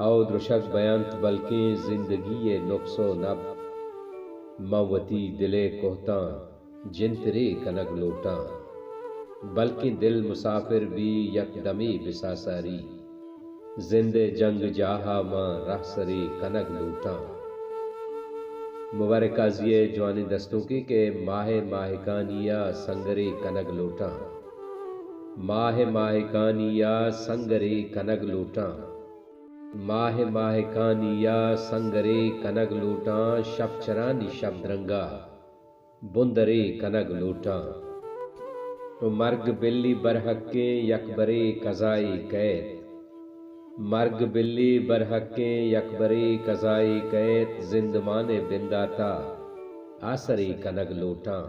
हौ द्रुशक बयंत बल्कि जिंदगी ये नुक्सो नब मवती दिले कोहता जिनतरे कनक लोटा बल्कि दिल मुसाफिर भी यकदमी बिसासारी जिंदे जंग जाहा मां राह सरे कनक लूटा। मुबारक काजिए जवानी दस्तूकी के माहे माहिकानिया संगरे कनक लोटा माहे माहिकानिया संगरे कनक लोटा माहे माहिकानिया संगरे कनक लोटा शब चरानी शब्दरंगा बुंदरे कनक लोटा। तो मर्ग बिल्ली बरहक्के यकबरे कज़ाई कैद मर्ग बिल्ली बरहक्के यकबरे कज़ाई कैद जिंदमाने बिंदाता आसरे कनक लोटा।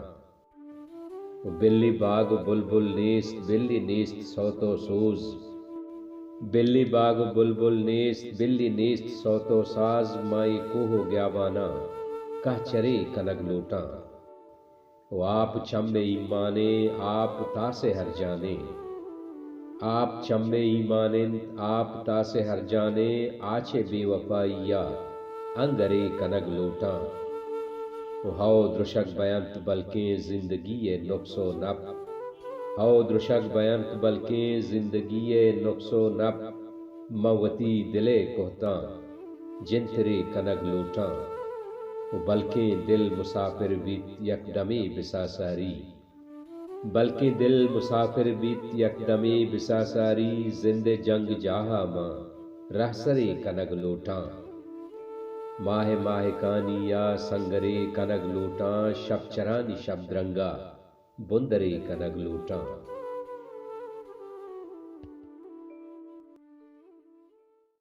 बिल्ली बाग बुलबुल नीस्त बिल्ली नीस्त सौतो सूज बिल्ली बाग बुलबुल नीस्त बिल्ली नीस्त सौतो साज माई कोहो ग्याबाना कह चरे कनक लोटा। वो आप चम्बे ईमाने आप तासे हर जाने आप चम्बे ईमानिंद आप तासे हर जाने आछे बेवफाइया अंगरे कनक लोटा। हौ द्रुशक बयंत बल्कि जिंदगी ये नुक्सो नब हौ द्रुशक बयंत बल्कि जिंदगी ये नुक्सो नब मवती दिले कोहता जिनतरे कनक लोटा। बल्कि दिल मुसाफिर बीत यकदमी बिसासारी बल्कि दिल मुसाफिर बीत यकदमी बिसासारी जिंदे जंग जाहा मां रहसरे कनक लोटा। माहे माहिकानिया संगरे कनक लूटा शब चरानी शब्दरंगा बुंदरे कनक लूटा।